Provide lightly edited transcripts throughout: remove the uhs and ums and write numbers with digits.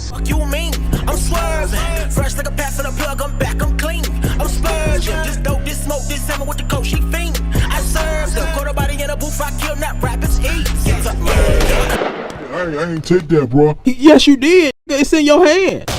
Fuck you mean? I'm swerving. Fresh like a pass of the plug, I'm back, I'm clean. I'm splurging. This dope, this smoke, this hammer with the coat, she fiend. I serve them. Quarter body in a booth, I kill, not rappers eat. It's a murder. I ain't take that, bro. Yes, you did. It's in your hand.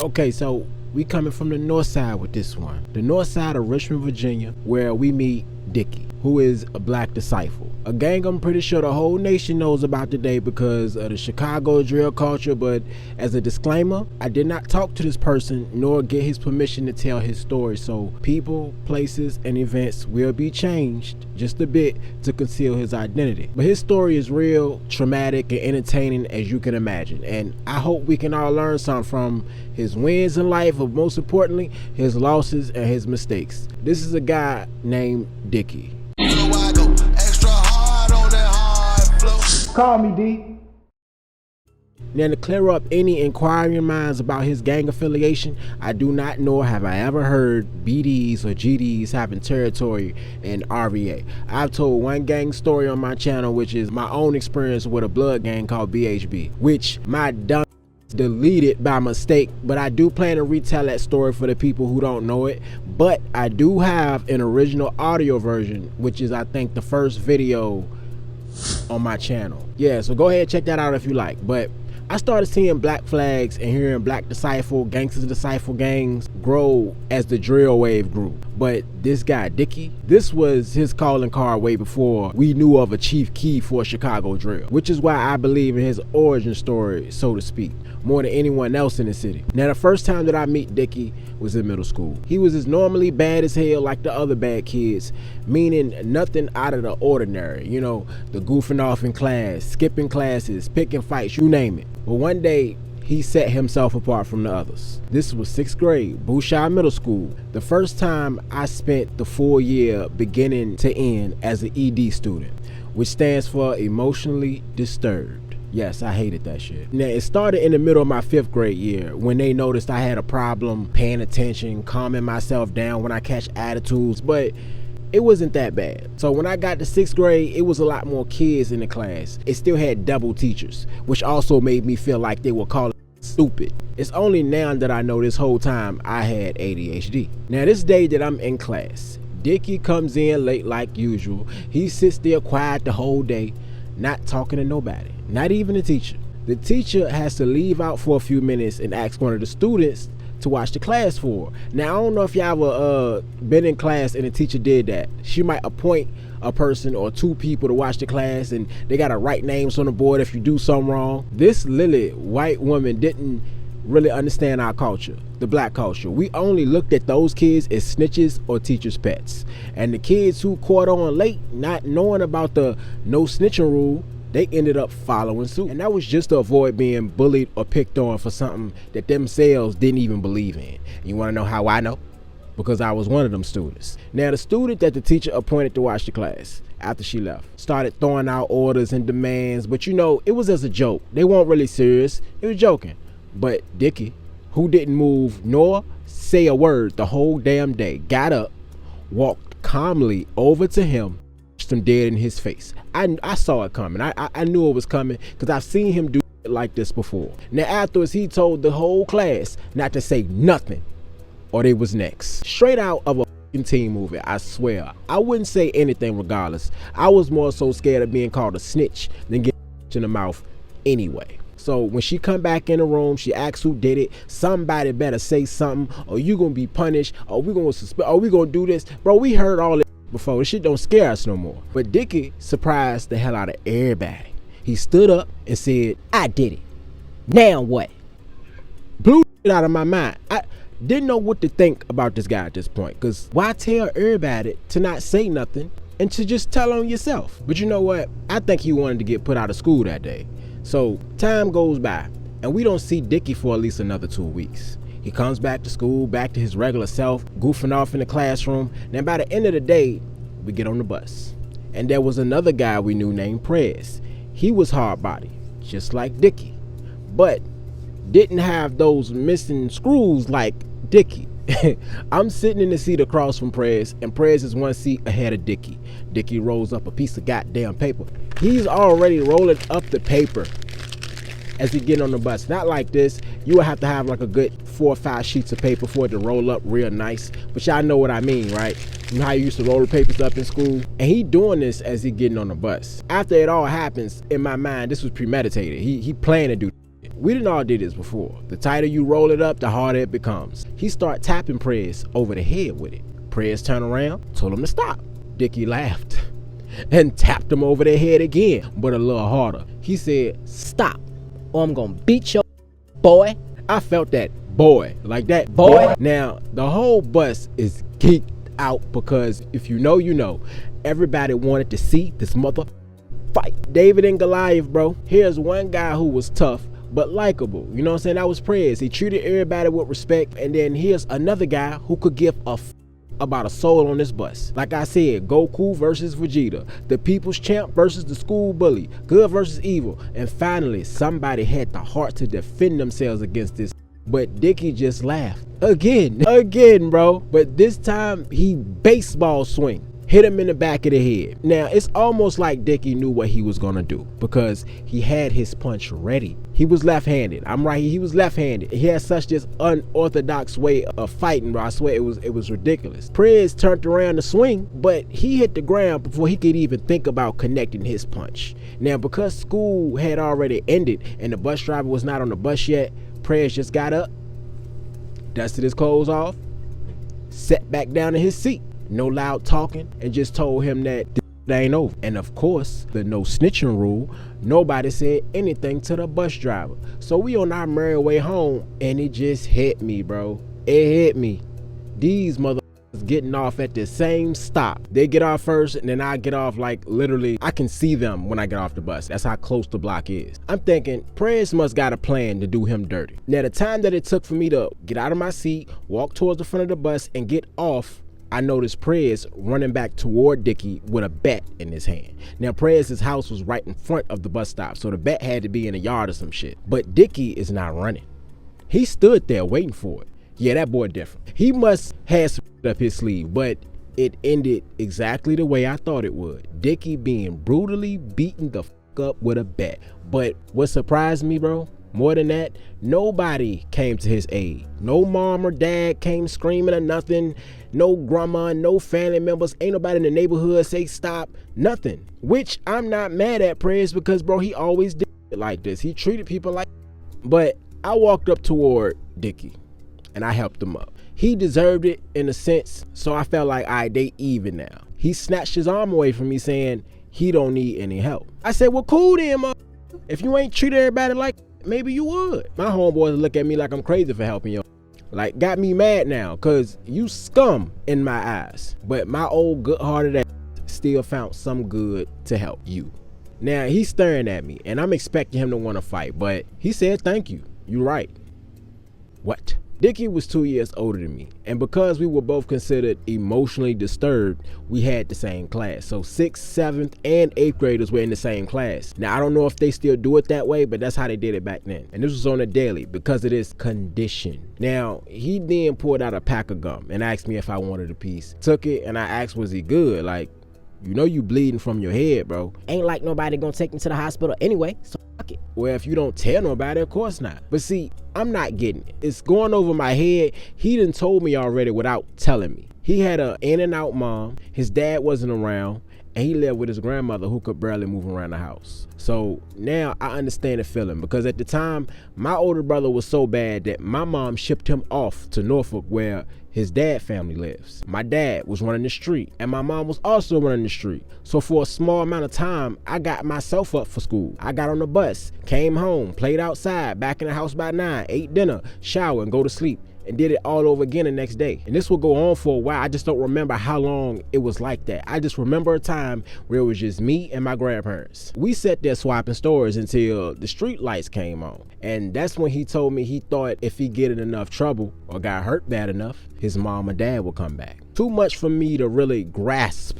Okay, so we coming from the north side with this one. The north side of Richmond, Virginia, where we meet Dicky, who is a black disciple. A gang I'm pretty sure the whole nation knows about today because of the Chicago drill culture, but as a disclaimer, I did not talk to this person nor get his permission to tell his story, so people, places, and events will be changed just a bit to conceal his identity. But his story is real, traumatic, and entertaining as you can imagine, and I hope we can all learn something from his wins in life, but most importantly, his losses and his mistakes. This is a guy named Dicky. So I go extra hard on that hard flow. Call me D. Now, to clear up any inquiring minds about his gang affiliation, I do not know have I ever heard BDs or GDs having territory in RVA. I've told one gang story on my channel, which is my own experience with a blood gang called BHB, which my dumb deleted by mistake, but I do plan to retell that story for the people who don't know it. But I do have an original audio version, which is I think the first video on my channel. Yeah, so go ahead and check that out if you like. But I started seeing black flags and hearing black disciple, gangsters disciple gangs grow as the drill wave grew. But this guy, Dicky, this was his calling card way before we knew of a chief key for Chicago drill, which is why I believe in his origin story, so to speak, more than anyone else in the city. Now, the first time that I meet Dicky was in middle school. He was as normally bad as hell like the other bad kids, meaning nothing out of the ordinary. You know, the goofing off in class, skipping classes, picking fights, you name it. But one day, he set himself apart from the others. This was 6th grade, Bouchard Middle School. The first time I spent the full year beginning to end as an ED student, which stands for emotionally disturbed. Yes, I hated that shit. Now, it started in the middle of my 5th grade year when they noticed I had a problem paying attention, calming myself down when I catch attitudes, but it wasn't that bad. So when I got to 6th grade, it was a lot more kids in the class. It still had double teachers, which also made me feel like they were calling stupid. It's only now that I know this whole time I had ADHD. Now, this day that I'm in class, Dicky comes in late like usual. He sits there quiet the whole day, not talking to nobody, not even the teacher. The teacher has to leave out for a few minutes and ask one of the students to watch the class for her. Now, I don't know if y'all ever been in class and the teacher did that. She might appoint a person or 2 people to watch the class and they gotta write names on the board if you do something wrong. This lily white woman didn't really understand our culture, the black culture. We only looked at those kids as snitches or teachers' pets. And the kids who caught on late, not knowing about the no snitching rule, they ended up following suit. And that was just to avoid being bullied or picked on for something that themselves didn't even believe in. You wanna know how I know? Because I was one of them students. Now, the student that the teacher appointed to watch the class after she left started throwing out orders and demands, but you know, it was as a joke. They weren't really serious, it was joking. But Dicky, who didn't move nor say a word the whole damn day, got up, walked calmly over to him, pushed him dead in his face. I saw it coming. I knew it was coming because I've seen him do it like this before. Now, afterwards, he told the whole class not to say nothing or they was next. Straight out of a teen movie, I swear. I wouldn't say anything regardless. I was more so scared of being called a snitch than getting in the mouth anyway. So when she come back in the room, she asks who did it. Somebody better say something or you gonna be punished or we gonna suspend or we gonna do this. Bro, we heard all this before. This shit don't scare us no more. But Dicky surprised the hell out of everybody. He stood up and said, I did it. Now what? Blew it out of my mind. I didn't know what to think about this guy at this point, because why tell everybody to not say nothing and to just tell on yourself? But you know what? I think he wanted to get put out of school that day. So time goes by and we don't see Dicky for at least another 2 weeks. He comes back to school, back to his regular self, goofing off in the classroom. Then by the end of the day, we get on the bus. And there was another guy we knew named Prez. He was hard body, just like Dicky, but didn't have those missing screws like Dicky. I'm sitting in the seat across from Prez, and Prez is 1 seat ahead of Dicky. Dicky rolls up a piece of goddamn paper. He's already rolling up the paper as he getting on the bus. Not like this. You would have to have like a good 4 or 5 sheets of paper for it to roll up real nice. But y'all know what I mean, right? You know how you used to roll the papers up in school? And he doing this as he getting on the bus. After it all happens, in my mind, this was premeditated. He planned to do. We didn't all did this before. The tighter you roll it up, the harder it becomes. He start tapping Prez over the head with it. Prez turned around, told him to stop. Dicky laughed and tapped him over the head again, but a little harder. He said, "Stop, or I'm gonna beat your boy." I felt that boy, like that boy. Now, the whole bus is geeked out because if you know, you know. Everybody wanted to see this mother fight. David and Goliath, bro. Here's one guy who was tough, but likable. You know what I'm saying? That was Prez. He treated everybody with respect. And then here's another guy who could give a about a soul on this bus. Like I said, Goku versus Vegeta, the people's champ versus the school bully, good versus evil. And finally, somebody had the heart to defend themselves against this. But Dicky just laughed. Again, bro. But this time, he baseball swing. Hit him in the back of the head. Now, it's almost like Dicky knew what he was gonna do because he had his punch ready. He was left-handed. I'm right, he was left-handed. He had such this unorthodox way of fighting, bro. I swear it was ridiculous. Prez turned around to swing, but he hit the ground before he could even think about connecting his punch. Now, because school had already ended and the bus driver was not on the bus yet, Prez just got up, dusted his clothes off, sat back down in his seat. No loud talking, and just told him that this ain't over. And of course, the no snitching rule, nobody said anything to the bus driver. So we on our merry way home, and it just hit me, bro. It hit me. These motherfuckers getting off at the same stop. They get off first, and then I get off like literally, I can see them when I get off the bus. That's how close the block is. I'm thinking, Prez must got a plan to do him dirty. Now, the time that it took for me to get out of my seat, walk towards the front of the bus, and get off, I noticed Prez running back toward Dicky with a bat in his hand. Now, Prez's house was right in front of the bus stop, so the bat had to be in a yard or some shit. But Dicky is not running. He stood there waiting for it. Yeah, that boy different. He must have some up his sleeve, but it ended exactly the way I thought it would. Dicky being brutally beaten the fuck up with a bat. But what surprised me, bro, more than that, nobody came to his aid. No mom or dad came screaming or nothing. No grandma, no family members. Ain't nobody in the neighborhood say stop. Nothing. Which I'm not mad at Prez because, bro, he always did it like this. He treated people like. But I walked up toward Dicky and I helped him up. He deserved it in a sense, so I felt like, all right, they even now. He snatched his arm away from me saying he don't need any help. I said, well, cool then, man. If you ain't treated everybody like maybe you would. My homeboys look at me like I'm crazy for helping you. Like, got me mad now, cause you scum in my eyes. But my old good-hearted ass still found some good to help you. Now, he's staring at me, and I'm expecting him to want to fight, but he said, thank you. You right. What? Dicky was 2 years older than me, and because we were both considered emotionally disturbed, we had the same class. So 6th, 7th, and 8th graders were in the same class. Now, I don't know if they still do it that way, but that's how they did it back then. And this was on a daily because of this condition. Now, he then pulled out a pack of gum and asked me if I wanted a piece. Took it, and I asked, was he good? Like, you know you bleeding from your head, bro. Ain't like nobody gonna take me to the hospital anyway, so fuck it. Well, if you don't tell nobody, of course not. But see, I'm not getting it. It's going over my head. He done told me already without telling me. He had a in and out mom. His dad wasn't around. And he lived with his grandmother who could barely move around the house. So now I understand the feeling because at the time, my older brother was so bad that my mom shipped him off to Norfolk where his dad family lives. My dad was running the street and my mom was also running the street. So for a small amount of time, I got myself up for school. I got on the bus, came home, played outside, back in the house by 9, ate dinner, shower, and go to sleep. And did it all over again the next day. And this will go on for a while. I just don't remember how long it was like that. I just remember a time where it was just me and my grandparents. We sat there swapping stories until the street lights came on. And that's when he told me he thought if he get in enough trouble or got hurt bad enough, his mom or dad would come back. Too much for me to really grasp,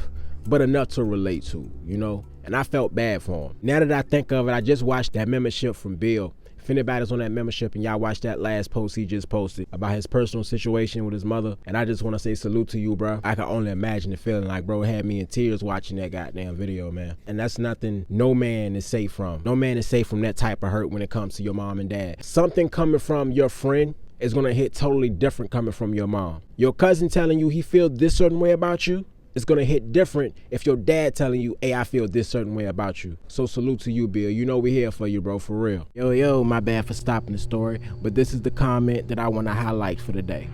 but enough to relate to, you know? And I felt bad for him. Now that I think of it, I just watched that membership from Bill If anybody's on that membership and y'all watched that last post he just posted about his personal situation with his mother, and I just want to say salute to you, bro. I can only imagine the feeling. Like, bro, it had me in tears watching that goddamn video, man. And that's nothing no man is safe from. No man is safe from that type of hurt when it comes to your mom and dad. Something coming from your friend is gonna hit totally different coming from your mom. Your cousin telling you he feels this certain way about you, it's gonna hit different if your dad telling you, hey, I feel this certain way about you. So salute to you, Bill. You know we here for you, bro, for real. Yo, my bad for stopping the story, but this is the comment that I wanna highlight for the day.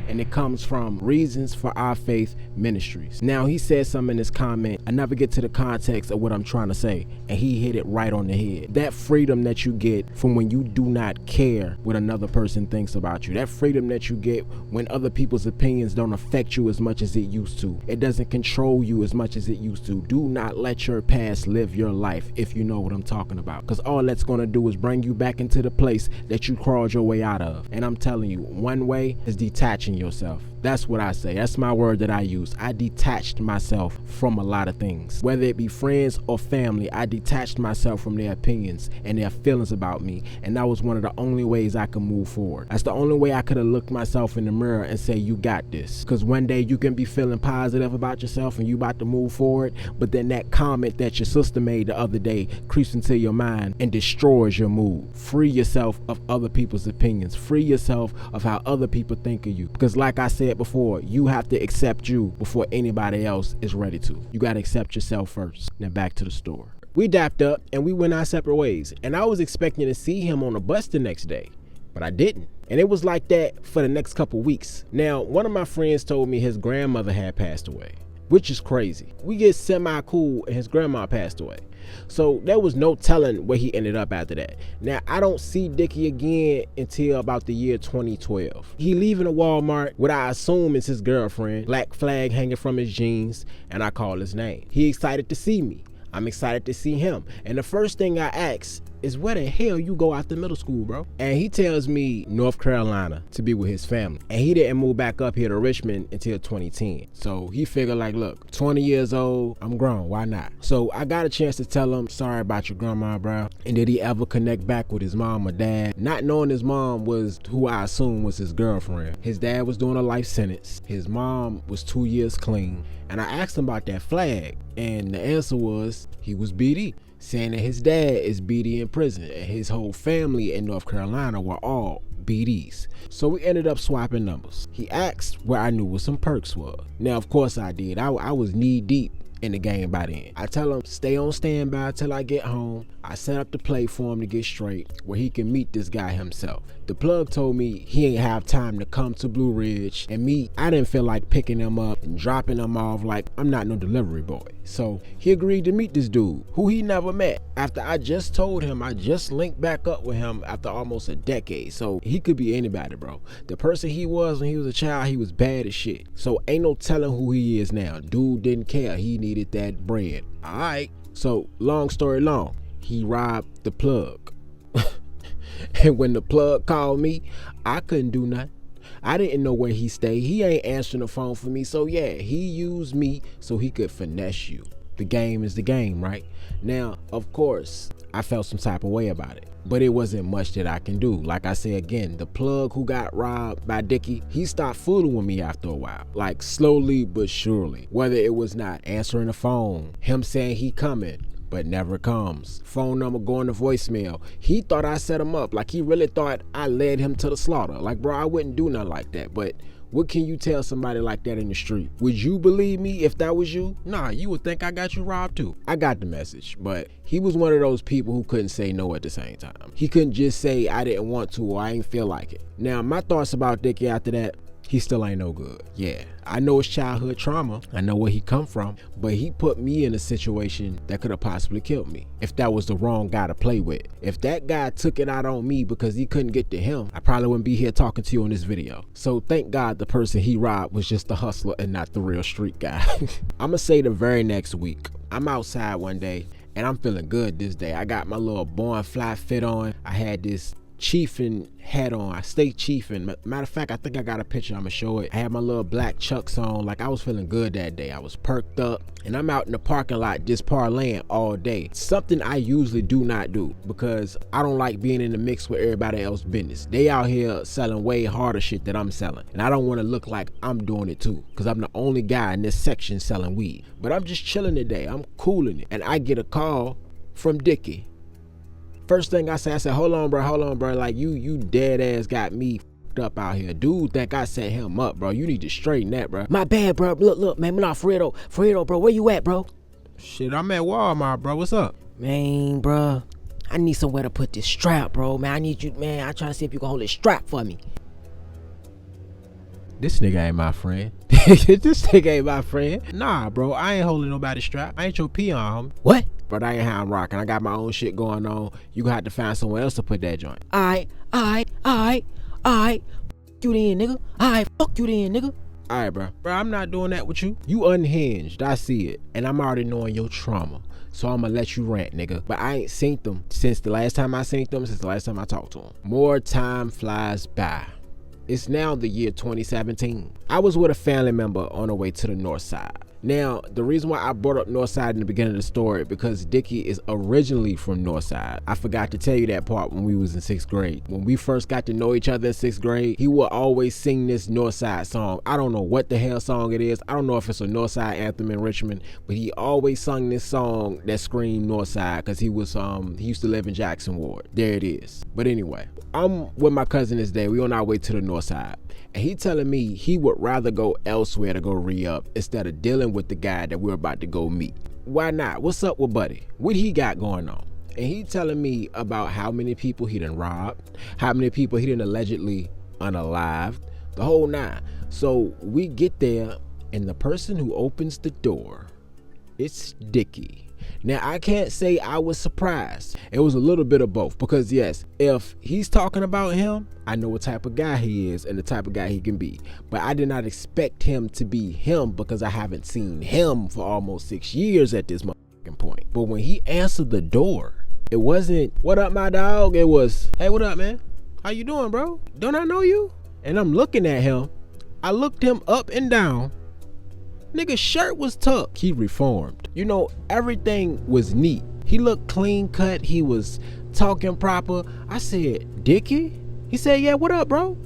And it comes from Reasons for Our Faith Ministries. Now, he said something in this comment. I never get to the context of what I'm trying to say, and he hit it right on the head. That freedom that you get from when you do not care what another person thinks about you. That freedom that you get when other people's opinions don't affect you as much as it used to. It doesn't control you as much as it used to. Do not let your past live your life, if you know what I'm talking about. Because all that's going to do is bring you back into the place that you crawled your way out of. And I'm telling you, one way is detaching yourself. That's what I say. That's my word that I use. I detached myself from a lot of things. Whether it be friends or family, I detached myself from their opinions and their feelings about me. And that was one of the only ways I could move forward. That's the only way I could have looked myself in the mirror and say, you got this. Because one day you can be feeling positive about yourself and you about to move forward, but then that comment that your sister made the other day creeps into your mind and destroys your mood. Free yourself of other people's opinions. Free yourself of how other people think of you. Because like I said before, you have to accept you before anybody else is ready to. You got to accept yourself first. Now back to the store. We dapped up and we went our separate ways, and I was expecting to see him on the bus the next day, but I didn't. And it was like that for the next couple weeks. Now, one of my friends told me his grandmother had passed away, which is crazy. We get semi-cool and his grandma passed away. So there was no telling where he ended up after that. Now, I don't see Dicky again until about the year 2012. He leaving a Walmart, what I assume is his girlfriend, black flag hanging from his jeans, and I call his name. He excited to see me. I'm excited to see him. And the first thing I ask is, where the hell you go after middle school, bro? And he tells me North Carolina to be with his family. And he didn't move back up here to Richmond until 2010. So he figured like, look, 20 years old, I'm grown, why not? So I got a chance to tell him, sorry about your grandma, bro. And did he ever connect back with his mom or dad? Not knowing his mom was who I assume was his girlfriend. His dad was doing a life sentence. His mom was 2 years clean. And I asked him about that flag, and the answer was he was BD, saying that his dad is BD in prison and his whole family in North Carolina were all BDs. So we ended up swapping numbers. He asked where I knew what some perks were. Now, of course I did. I was knee deep in the game by then. I tell him, stay on standby till I get home. I set up the play for him to get straight where he can meet this guy himself. The plug told me he ain't have time to come to Blue Ridge, and me, I didn't feel like picking him up and dropping him off. Like, I'm not no delivery boy. So he agreed to meet this dude who he never met. After I just told him I just linked back up with him after almost a decade. So he could be anybody, bro. The person he was when he was a child, he was bad as shit. So ain't no telling who he is now. Dude didn't care. He needed that bread. All right. So long story long, he robbed the plug. And when the plug called me, I couldn't do nothing. I didn't know where he stayed. He ain't answering the phone for me. So yeah, he used me so he could finesse you. The game is the game, right? Now, of course, I felt some type of way about it, but it wasn't much that I can do. Like I say again, the plug who got robbed by Dicky, he stopped fooling with me after a while, like slowly but surely. Whether it was not answering the phone, him saying he coming, but never comes, phone number going to voicemail. He thought I set him up. Like he really thought I led him to the slaughter. Like, bro, I wouldn't do nothing like that. But what can you tell somebody like that in the street? Would you believe me if that was you? Nah, you would think I got you robbed too. I got the message, but he was one of those people who couldn't say no at the same time. He couldn't just say I didn't want to or I ain't feel like it. Now, my thoughts about Dicky after that, he still ain't no good. Yeah, I know his childhood trauma. I know where he come from, but he put me in a situation that could have possibly killed me if that was the wrong guy to play with. If that guy took it out on me because he couldn't get to him, I probably wouldn't be here talking to you on this video. So thank God the person he robbed was just the hustler and not the real street guy. I'ma say the very next week, I'm outside one day and I'm feeling good this day. I got my little Born Fly fit on. I had this chiefing hat on. I stay chiefing. Matter of fact, I think I got a picture. I'm gonna show it. I had my little black chucks on. Like, I was feeling good that day. I was perked up, and I'm out in the parking lot just parlaying all day. Something I usually do not do because I don't like being in the mix with everybody else's business. They out here selling way harder shit that I'm selling, and I don't want to look like I'm doing it too because I'm the only guy in this section selling weed. But I'm just chilling today. I'm cooling it, and I get a call from Dicky. First thing I said, hold on, bro. Like, you dead ass got me f***ed up out here. Dude think I set him up, bro. You need to straighten that, bro. My bad, bro. Look, man. Nah, for real, bro. Where you at, bro? Shit, I'm at Walmart, bro. What's up? Man, bro. I need somewhere to put this strap, bro. Man, I need you, man. I trying to see if you can hold this strap for me. This nigga ain't my friend. This nigga ain't my friend. Nah, bro. I ain't holding nobody's strap. I ain't your peon, homie. What? But I ain't how I'm rocking. I got my own shit going on. You gonna have to find somewhere else to put that joint. Alright. Fuck you then, nigga. Fuck you then, nigga. Alright, bro. Bro, I'm not doing that with you. You unhinged. I see it. And I'm already knowing your trauma. So I'm gonna let you rant, nigga. But I ain't seen them since the last time I seen them, since the last time I talked to them. More time flies by. It's now the year 2017. I was with a family member on the way to the north side. Now, the reason why I brought up Northside in the beginning of the story, because Dicky is originally from Northside. I forgot to tell you that part when we was in 6th grade. When we first got to know each other in 6th grade, he would always sing this Northside song. I don't know what the hell song it is. I don't know if it's a Northside anthem in Richmond, but he always sung this song that screamed Northside because he used to live in Jackson Ward. There it is. But anyway, I'm with my cousin this day. We on our way to the Northside. And he telling me he would rather go elsewhere to go re-up instead of dealing with the guy that we're about to go meet. Why not? What's up with Buddy? What he got going on? And he telling me about how many people he done robbed, how many people he done allegedly unalived, the whole nine. So we get there, and the person who opens the door, it's Dicky. Now, I can't say I was surprised. It was a little bit of both because, yes, if he's talking about him, I know what type of guy he is and the type of guy he can be. But I did not expect him to be him because I haven't seen him for almost 6 years at this point. But when he answered the door, it wasn't, "What up, my dog?" It was, "Hey, what up, man? How you doing, bro? Don't I know you?" And I'm looking at him. I looked him up and down. Nigga's shirt was tucked. He reformed. You know, everything was neat. He looked clean cut. He was talking proper. I said, "Dicky?" He said, "Yeah, what up, bro?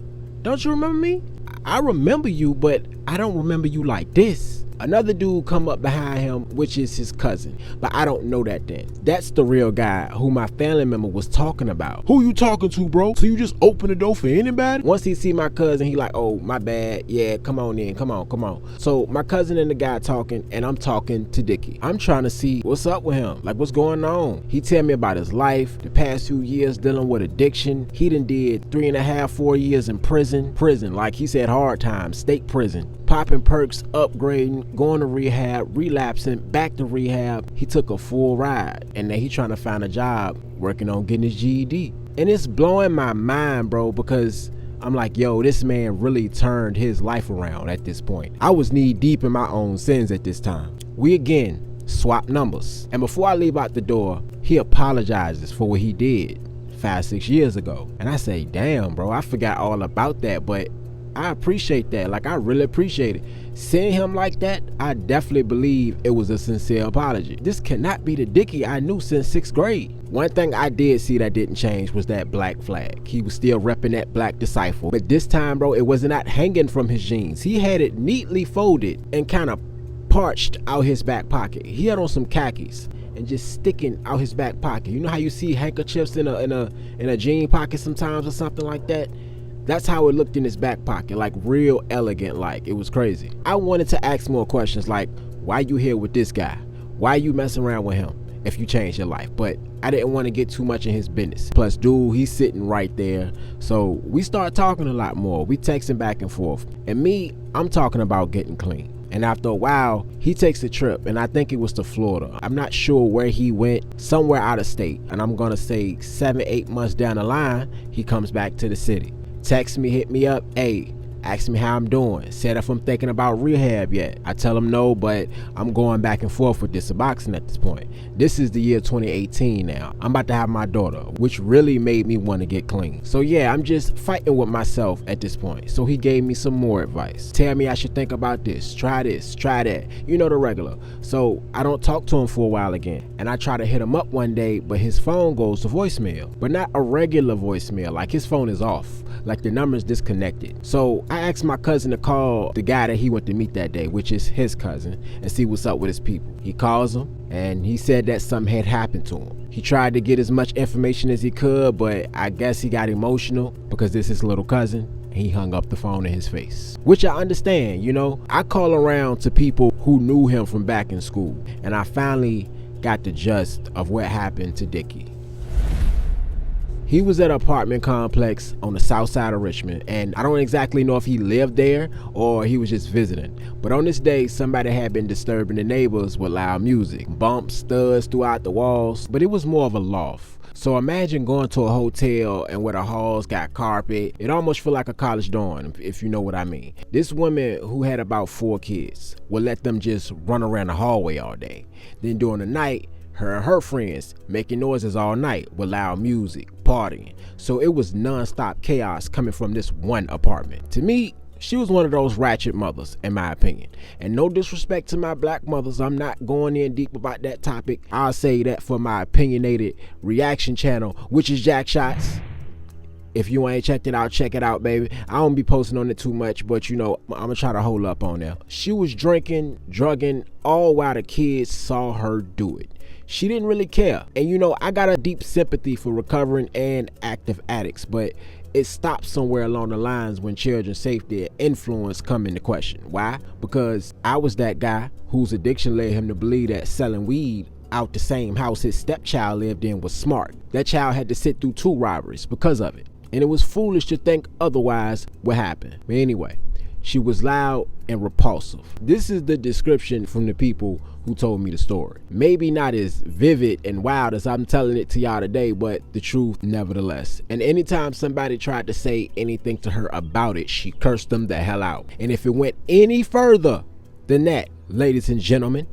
Don't you remember me?" "I remember you, but I don't remember you like this." Another dude come up behind him, which is his cousin, but I don't know that then. That's the real guy who my family member was talking about. "Who you talking to, bro? So you just open the door for anybody?" Once he see my cousin, he like, "Oh, my bad. Yeah, come on in. Come on. So my cousin and the guy talking, and I'm talking to Dicky. I'm trying to see what's up with him. Like, what's going on? He tell me about his life, the past few years dealing with addiction. He done did 3.5, 4 years in prison, like he said, hard time, state prison. Popping perks, upgrading, going to rehab, relapsing, back to rehab. He took a full ride, and now he trying to find a job working on getting his GED. And it's blowing my mind, bro, because I'm like, yo, this man really turned his life around at this point. I was knee deep in my own sins at this time. We again swap numbers. And before I leave out the door, he apologizes for what he did 5, 6 years ago. And I say, damn, bro, I forgot all about that, but I appreciate that. Like, I really appreciate it. Seeing him like that, I definitely believe it was a sincere apology. This cannot be the Dicky I knew since 6th grade. One thing I did see that didn't change was that black flag. He was still repping that black disciple. But this time, bro, it was not hanging from his jeans. He had it neatly folded and kind of parched out his back pocket. He had on some khakis and just sticking out his back pocket. You know how you see handkerchiefs in a jean pocket sometimes or something like that? That's how it looked in his back pocket, like real elegant, like it was crazy. I wanted to ask more questions like, why you here with this guy? Why you messing around with him if you changed your life? But I didn't want to get too much in his business. Plus, dude, he's sitting right there. So we start talking a lot more. We texting back and forth. And me, I'm talking about getting clean. And after a while, he takes a trip, and I think it was to Florida. I'm not sure where he went, somewhere out of state. And I'm gonna say 7, 8 months down the line, he comes back to the city. Text me, hit me up, "Hey, asks me how I'm doing, said if I'm thinking about rehab yet. I tell him no, but I'm going back and forth with this Suboxone at this point. This is the year 2018 now. I'm about to have my daughter, which really made me want to get clean. So yeah, I'm just fighting with myself at this point. So he gave me some more advice. Tell me I should think about this, try that. You know, the regular. So I don't talk to him for a while again. And I try to hit him up one day, but his phone goes to voicemail. But not a regular voicemail, like his phone is off, like the number's disconnected. So I asked my cousin to call the guy that he went to meet that day, which is his cousin, and see what's up with his people. He calls him, and he said that something had happened to him. He tried to get as much information as he could, but I guess he got emotional because this is his little cousin. He hung up the phone in his face, which I understand. You know, I call around to people who knew him from back in school, and I finally got the gist of what happened to Dicky. He was at an apartment complex on the south side of Richmond, and I don't exactly know if he lived there or he was just visiting. But on this day, somebody had been disturbing the neighbors with loud music, bumps, studs throughout the walls, but it was more of a loft. So imagine going to a hotel and where the halls got carpet. It almost feel like a college dorm, if you know what I mean. This woman who had about 4 kids would let them just run around the hallway all day. Then during the night, her and her friends making noises all night with loud music, partying. So it was non-stop chaos coming from this one apartment. To me, she was one of those ratchet mothers, in my opinion. And no disrespect to my black mothers, I'm not going in deep about that topic. I'll say that for my opinionated reaction channel, which is Jack Shots. If you ain't checked it out, check it out, baby. I don't be posting on it too much, but you know, I'm gonna try to hold up on that. She was drinking, drugging, all while the kids saw her do it. She didn't really care. And you know, I got a deep sympathy for recovering and active addicts, but it stops somewhere along the lines when children's safety and influence come into question. Why? Because I was that guy whose addiction led him to believe that selling weed out the same house his stepchild lived in was smart. That child had to sit through 2 robberies because of it. And it was foolish to think otherwise would happen. But anyway, she was loud and repulsive. This is the description from the people who told me the story. Maybe not as vivid and wild as I'm telling it to y'all today, but the truth nevertheless. And anytime somebody tried to say anything to her about it, she cursed them the hell out. And if it went any further than that, ladies and gentlemen,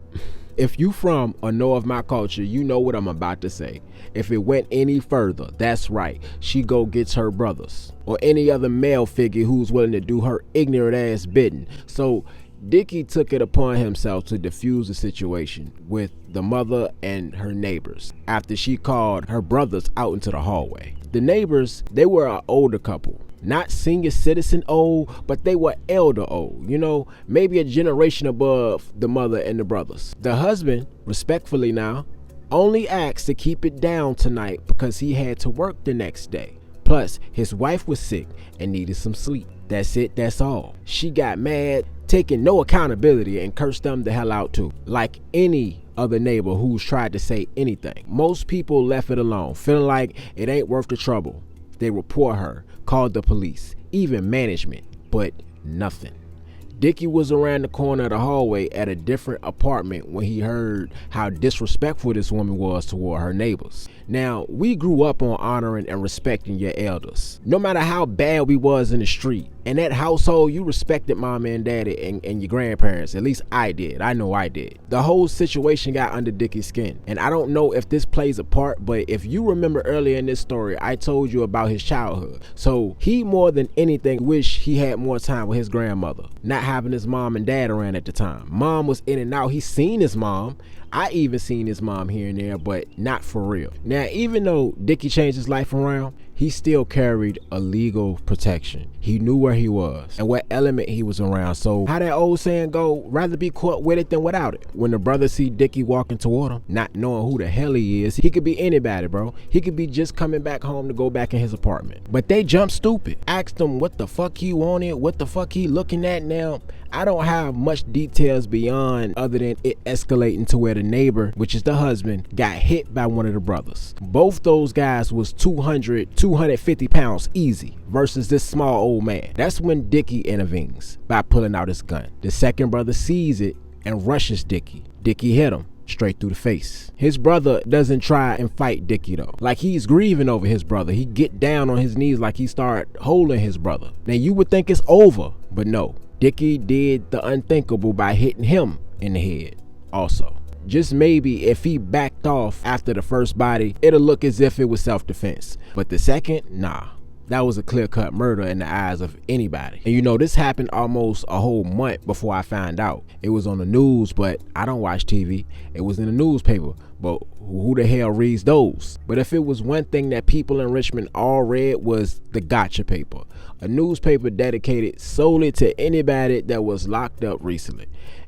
if you from or know of my culture, you know what I'm about to say. If it went any further, that's right, she go gets her brothers or any other male figure who's willing to do her ignorant ass bidding. So Dicky took it upon himself to defuse the situation with the mother and her neighbors after she called her brothers out into the hallway. The neighbors, they were an older couple. Not senior citizen old, but they were elder old, you know, maybe a generation above the mother and the brothers. The husband, respectfully now, only asked to keep it down tonight because he had to work the next day. Plus, his wife was sick and needed some sleep. That's it, that's all. She got mad, taking no accountability, and cursed them the hell out too, like any other neighbor who's tried to say anything. Most people left it alone, feeling like it ain't worth the trouble. They report her, called the police, even management, but nothing. Dicky was around the corner of the hallway at a different apartment when he heard how disrespectful this woman was toward her neighbors. Now, we grew up on honoring and respecting your elders. No matter how bad we was in the street, in that household, you respected mama and daddy and your grandparents. At least I did. I know I did. The whole situation got under Dicky's skin. And I don't know if this plays a part, but if you remember earlier in this story, I told you about his childhood. So he more than anything wished he had more time with his grandmother, not having his mom and dad around at the time. Mom was in and out. He seen his mom. I even seen his mom here and there, but not for real. Now, even though Dicky changed his life around, he still carried a legal protection. He knew where he was and what element he was around. So how that old saying go, rather be caught with it than without it. When the brother see Dicky walking toward him, not knowing who the hell he is, he could be anybody, bro. He could be just coming back home to go back in his apartment. But they jumped stupid. Asked him what the fuck he wanted, what the fuck he looking at now. I don't have much details beyond other than it escalating to where the neighbor, which is the husband, got hit by one of the brothers. Both those guys was 250 pounds easy versus this small old man. That's when Dicky intervenes by pulling out his gun. The second brother sees it and rushes Dicky. Dicky hit him, straight through the face. His brother doesn't try and fight Dicky though. Like he's grieving over his brother. He get down on his knees like he start holding his brother. Now you would think it's over, but no. Dicky did the unthinkable by hitting him in the head also. Just maybe if he backed off after the first body, it'll look as if it was self-defense. But the second, nah. That was a clear-cut murder in the eyes of anybody. And you know, this happened almost a whole month before I found out. It was on the news, but I don't watch TV. It was in the newspaper, but who the hell reads those? But if it was one thing that people in Richmond all read was the Gotcha paper, a newspaper dedicated solely to anybody that was locked up recently.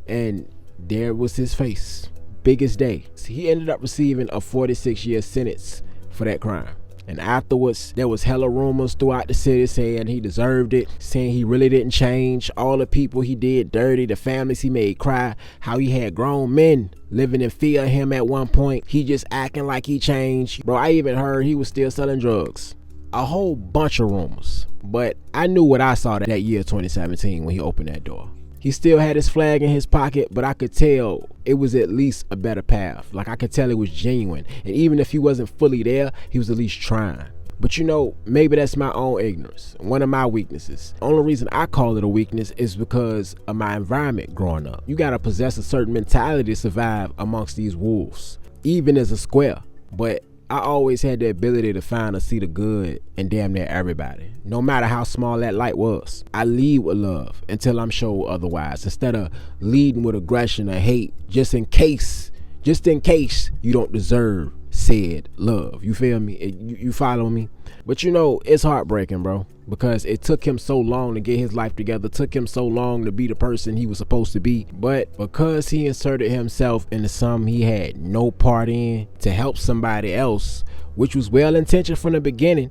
And there was his face, biggest day. He ended up receiving a 46-year sentence for that crime. And afterwards, there was hella rumors throughout the city saying he deserved it, saying he really didn't change, all the people he did dirty, the families he made cry, how he had grown men living in fear of him at one point, he just acting like he changed. Bro, I even heard he was still selling drugs. A whole bunch of rumors. But I knew what I saw that year 2017 when he opened that door. He still had his flag in his pocket, but I could tell it was at least a better path. Like I could tell it was genuine. And even if he wasn't fully there, he was at least trying. But you know, maybe that's my own ignorance, one of my weaknesses. The only reason I call it a weakness is because of my environment growing up. You gotta possess a certain mentality to survive amongst these wolves, even as a square. But I always had the ability to find or see the good in damn near everybody, no matter how small that light was. I lead with love until I'm showed otherwise, instead of leading with aggression or hate, just in case you don't deserve said love. You feel me? You follow me? But you know, it's heartbreaking, bro, because it took him so long to get his life together, took him so long to be the person he was supposed to be. But because he inserted himself into something he had no part in to help somebody else, which was well-intentioned from the beginning,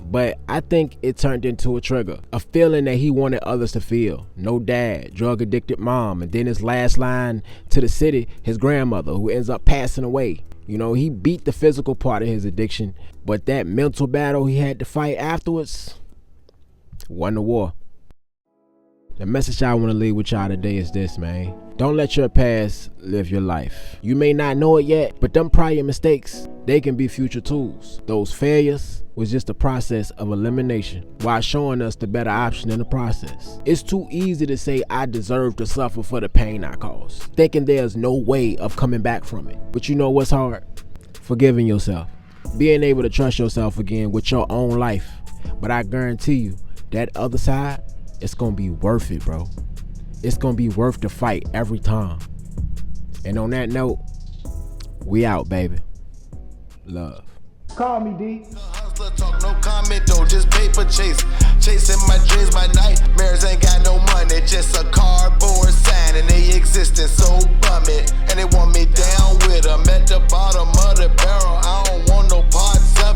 but I think it turned into a trigger, a feeling that he wanted others to feel. No dad, drug-addicted mom, and then his last line to the city, his grandmother, who ends up passing away. You know, he beat the physical part of his addiction, but that mental battle he had to fight afterwards won the war. The message I want to leave with y'all today is this, man. Don't let your past live your life. You may not know it yet, but them prior mistakes, they can be future tools. Those failures was just a process of elimination while showing us the better option in the process. It's too easy to say I deserve to suffer for the pain I caused, thinking there's no way of coming back from it. But you know what's hard? Forgiving yourself. Being able to trust yourself again with your own life. But I guarantee you, that other side, it's gonna be worth it, bro. It's gonna be worth the fight every time. And on that note, we out, baby. Love. Call me, D. Hustler talk, no comment though, just paper chase. Chasing my dreams, my nightmares ain't got no money. Just a cardboard sign and they existing so bummy. And they want me down with them at the bottom of the barrel. I don't want no parts of